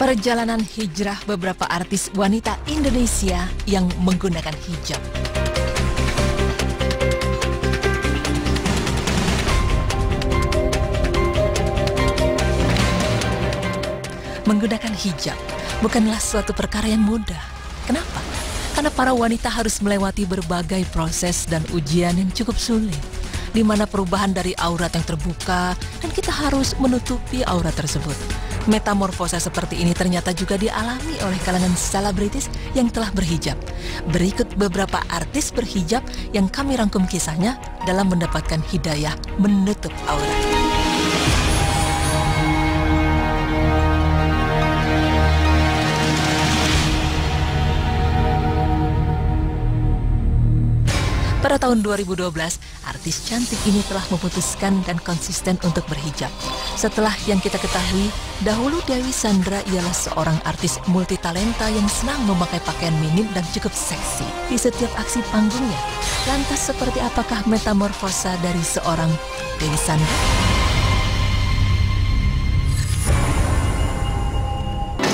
Perjalanan hijrah beberapa artis wanita Indonesia yang menggunakan hijab. Menggunakan hijab bukanlah suatu perkara yang mudah. Kenapa? Karena para wanita harus melewati berbagai proses dan ujian yang cukup sulit, di mana perubahan dari aurat yang terbuka dan kita harus menutupi aurat tersebut. Metamorfosa seperti ini ternyata juga dialami oleh kalangan selebritis yang telah berhijab. Berikut beberapa artis berhijab yang kami rangkum kisahnya dalam mendapatkan hidayah menutup aurat. Pada tahun 2012, artis cantik ini telah memutuskan dan konsisten untuk berhijab. Setelah yang kita ketahui, dahulu Dewi Sandra ialah seorang artis multitalenta yang senang memakai pakaian minim dan cukup seksi di setiap aksi panggungnya. Lantas seperti apakah metamorfosa dari seorang Dewi Sandra?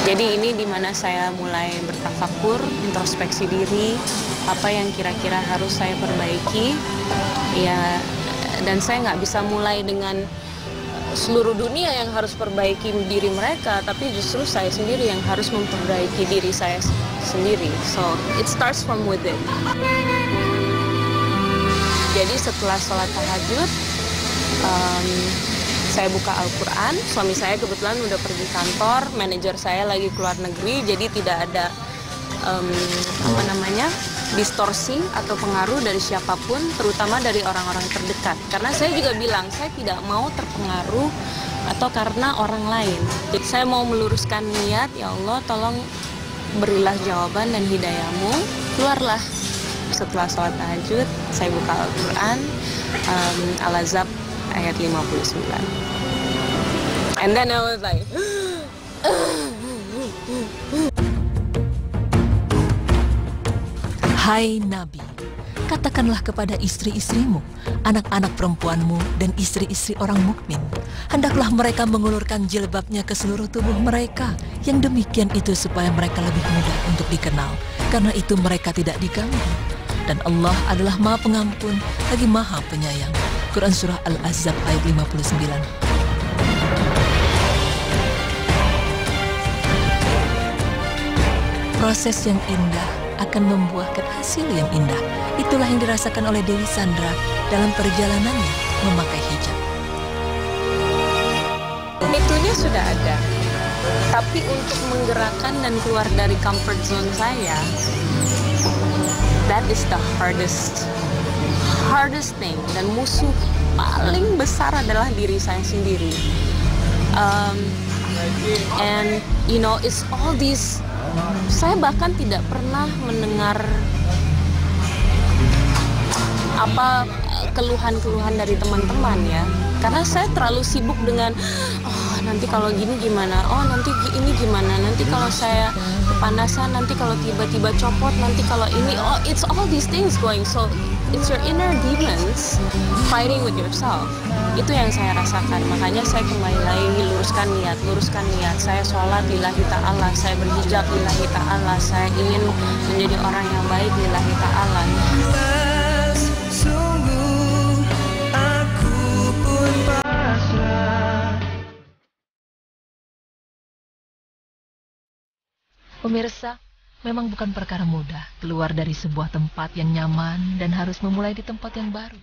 Jadi ini dimana saya mulai bertafakur, introspeksi diri, apa yang kira-kira harus saya perbaiki, ya. Dan saya nggak bisa mulai dengan seluruh dunia yang harus perbaiki diri mereka, tapi justru saya sendiri yang harus memperbaiki diri saya sendiri. So it starts from within. Jadi setelah sholat tahajud, saya buka Al-Quran. Suami saya kebetulan udah pergi kantor, manajer saya lagi keluar negeri, jadi tidak ada distorsi atau pengaruh dari siapapun, terutama dari orang-orang terdekat. Karena saya juga bilang, saya tidak mau terpengaruh atau karena orang lain. Jadi saya mau meluruskan niat, ya Allah tolong berilah jawaban dan hidayahmu. Keluarlah setelah sholat tahajud, saya buka Al-Quran, Al-Ahzab ayat 59. And then I was like, Hai Nabi, katakanlah kepada istri-istrimu, anak-anak perempuanmu, dan istri-istri orang mukmin, hendaklah mereka mengulurkan jilbabnya ke seluruh tubuh mereka. Yang demikian itu supaya mereka lebih mudah untuk dikenal, karena itu mereka tidak diganggu. Dan Allah adalah Maha Pengampun lagi Maha Penyayang. Quran Surah Al-Ahzab ayat 59. Proses yang indah akan membuahkan hasil yang indah. Itulah yang dirasakan oleh Dewi Sandra dalam perjalanannya memakai hijab. itunya sudah ada. Tapi untuk menggerakkan dan keluar dari comfort zone saya, that is the hardest thing. Dan musuh paling besar adalah diri saya sendiri. And you know, it's all these. Saya bahkan tidak pernah mendengar apa keluhan-keluhan dari teman-teman ya, karena saya terlalu sibuk dengan nanti kalau gini gimana, nanti ini gimana, nanti kalau saya kepanasan, nanti kalau tiba-tiba copot, nanti kalau ini, it's all these things going. So it's your inner demons fighting with yourself. Itu yang saya rasakan. Makanya saya kembali lagi luruskan niat. Saya sholat lillahi ta'ala, saya berhijab lillahi ta'ala, saya ingin menjadi orang yang baik lillahi ta'ala. Pemirsa, memang bukan perkara mudah keluar dari sebuah tempat yang nyaman dan harus memulai di tempat yang baru.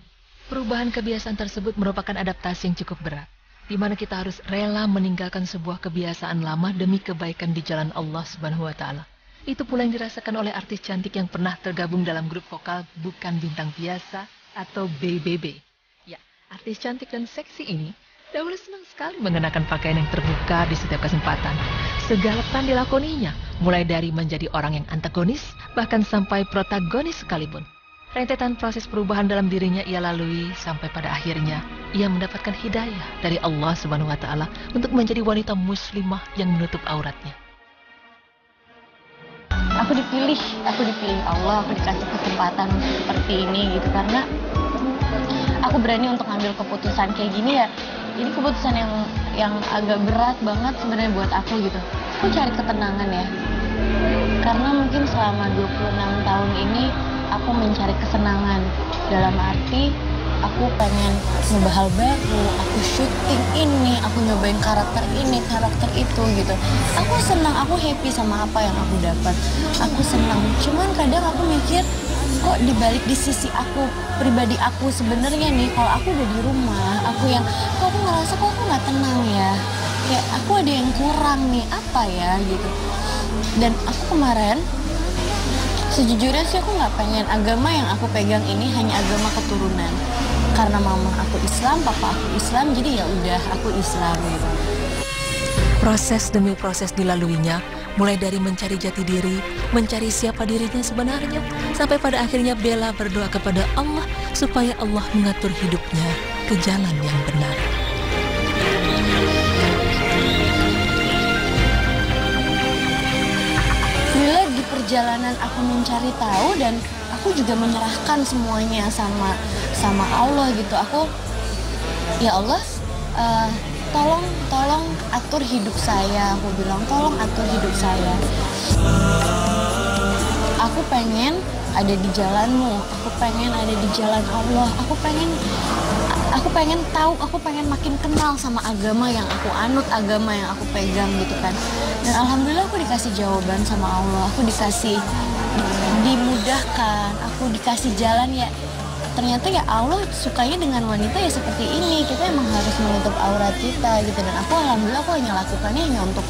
Perubahan kebiasaan tersebut merupakan adaptasi yang cukup berat, di mana kita harus rela meninggalkan sebuah kebiasaan lama demi kebaikan di jalan Allah Subhanahu wa Ta'ala. Itu pula yang dirasakan oleh artis cantik yang pernah tergabung dalam grup vokal Bukan Bintang Biasa atau BBB. Ya, artis cantik dan seksi ini dahulu senang sekali mengenakan pakaian yang terbuka di setiap kesempatan. Segala peran dilakoninya, mulai dari menjadi orang yang antagonis, bahkan sampai protagonis sekalipun. Rentetan proses perubahan dalam dirinya ia lalui sampai pada akhirnya ia mendapatkan hidayah dari Allah Subhanahu wa Ta'ala untuk menjadi wanita muslimah yang menutup auratnya. Aku dipilih Allah, aku dikasih kesempatan seperti ini gitu, karena aku berani untuk ngambil keputusan kayak gini ya. Ini keputusan yang agak berat banget sebenarnya buat aku gitu. aku cari ketenangan ya. Karena mungkin selama 26 tahun ini aku mencari kesenangan. Dalam arti aku pengen nyoba hal baru, aku syuting ini, aku nyobain karakter ini, karakter itu gitu. Aku senang, aku happy sama apa yang aku dapat. Aku senang. Cuman kadang aku mikir, kok dibalik di sisi aku pribadi aku sebenarnya nih, kalau aku udah di rumah, aku yang kok aku ngerasa kok aku nggak tenang ya, kayak aku ada yang kurang nih, apa ya gitu. Dan aku kemarin sejujurnya sih aku nggak pengen agama yang aku pegang ini hanya agama keturunan, karena mama aku Islam, papa aku Islam, jadi ya udah aku Islam gitu. Proses demi proses dilaluinya, mulai dari mencari jati diri, mencari siapa dirinya sebenarnya, sampai pada akhirnya Bella berdoa kepada Allah supaya Allah mengatur hidupnya ke jalan yang benar. Bila di perjalanan aku mencari tahu dan aku juga menyerahkan semuanya sama Allah gitu. Aku, ya Allah, tolong atur hidup saya. Aku bilang tolong atur hidup saya. Aku pengen ada di jalanmu. Aku pengen ada di jalan Allah. Aku pengen tahu. Aku pengen makin kenal sama agama yang aku anut, agama yang aku pegang gitu kan. Dan alhamdulillah aku dikasih jawaban sama Allah. Aku dikasih dimudahkan. Aku dikasih jalan ya. Ternyata ya Allah sukanya dengan wanita ya seperti ini. Kita emang harus menutup aurat kita gitu. Dan aku alhamdulillah aku hanya lakukannya hanya untuk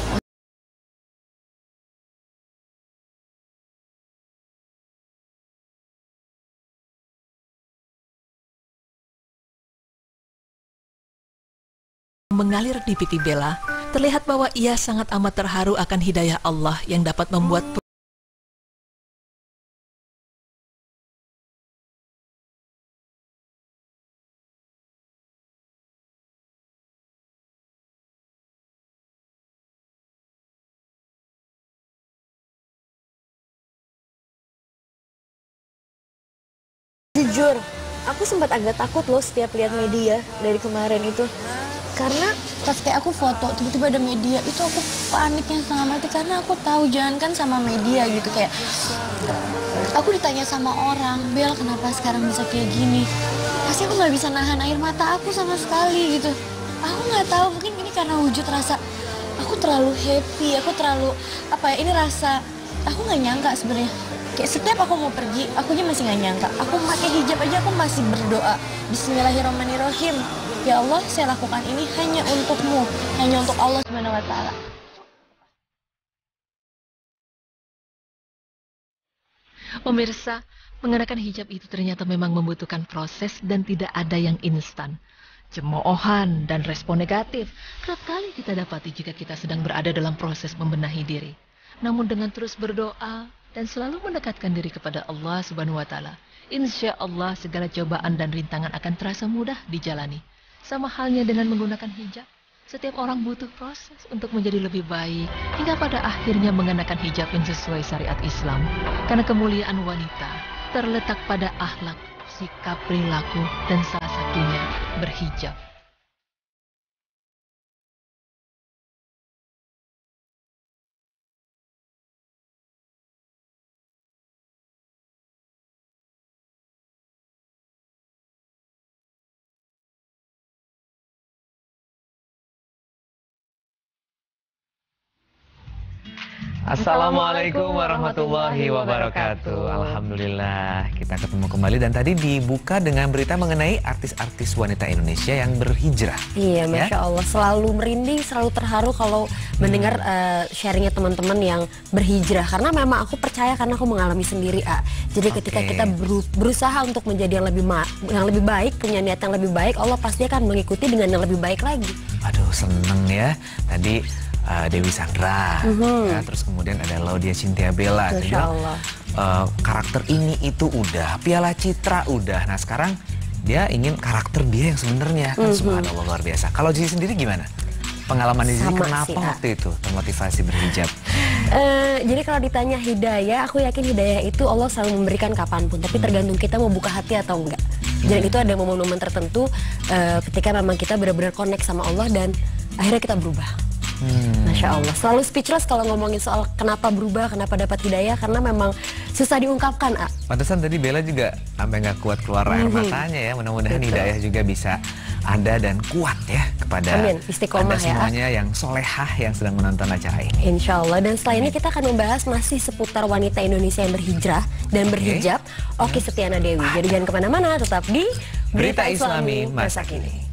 mengalir di pipi Bella, terlihat bahwa ia sangat amat terharu akan hidayah Allah yang dapat membuat Jujur, aku sempat agak takut loh setiap lihat media dari kemarin itu. karena pas kayak aku foto tiba-tiba ada media itu aku paniknya setengah mati karena aku tahu jangankan sama media gitu kayak aku ditanya sama orang, Bel kenapa sekarang bisa kayak gini, pasti aku nggak bisa nahan air mata aku sama sekali gitu. Aku nggak tahu, mungkin ini karena wujud rasa aku terlalu happy, aku terlalu apa ya, ini rasa aku nggak nyangka sebenarnya. Kayak setiap aku mau pergi, aku aja masih nggak nyangka. Aku pakai hijab aja aku masih berdoa. Bismillahirrahmanirrahim. Ya Allah, saya lakukan ini hanya untukmu, hanya untuk Allah Subhanahu Wa Taala. Pemirsa, mengenakan hijab itu ternyata memang membutuhkan proses dan tidak ada yang instan. Cemoohan dan respon negatif kerap kali kita dapati jika kita sedang berada dalam proses membenahi diri. Namun dengan terus berdoa dan selalu mendekatkan diri kepada Allah Subhanahu wa taala, insya Allah segala cobaan dan rintangan akan terasa mudah dijalani. Sama halnya dengan menggunakan hijab, setiap orang butuh proses untuk menjadi lebih baik hingga pada akhirnya mengenakan hijab yang sesuai syariat Islam. Karena kemuliaan wanita terletak pada akhlak, sikap, perilaku, dan salah satunya berhijab. Assalamualaikum warahmatullahi wabarakatuh. Alhamdulillah kita ketemu kembali dan tadi dibuka dengan berita mengenai artis-artis wanita Indonesia yang berhijrah. Iya, Masya Allah, selalu merinding, selalu terharu kalau mendengar sharingnya teman-teman yang berhijrah. Karena memang aku percaya karena aku mengalami sendiri, Jadi ketika kita berusaha untuk menjadi yang lebih baik, punya niat yang lebih baik, Allah pasti akan mengikuti dengan yang lebih baik lagi. Aduh, seneng ya. Tadi Dewi Sandra, ya, terus kemudian ada Laudia Cynthia Bella. Karakter ini itu udah, Piala Citra udah. Nah sekarang dia ingin karakter dia yang sebenarnya, kan subhanallah luar biasa. Kalau Zizi sendiri gimana? Pengalaman Zizi kenapa waktu itu termotivasi berhijab? Jadi kalau ditanya hidayah, aku yakin hidayah itu Allah selalu memberikan kapanpun. Tapi tergantung kita mau buka hati atau enggak. Jadi itu ada momen-momen tertentu ketika memang kita benar-benar connect sama Allah dan akhirnya kita berubah. Masya Allah, selalu speechless kalau ngomongin soal kenapa berubah, kenapa dapat hidayah, karena memang susah diungkapkan, A. Pantesan tadi Bella juga sampai nggak kuat keluar air matanya ya. Mudah-mudahan hidayah juga bisa ada dan kuat ya kepada Amin. Istiqomah Anda semuanya yang solehah yang sedang menonton acara ini. Insya Allah. Dan setelah ini kita akan membahas masih seputar wanita Indonesia yang berhijrah dan berhijab. Oki Setiana Dewi. Jadi jangan kemana-mana, tetap di Berita Islami Masa Kini.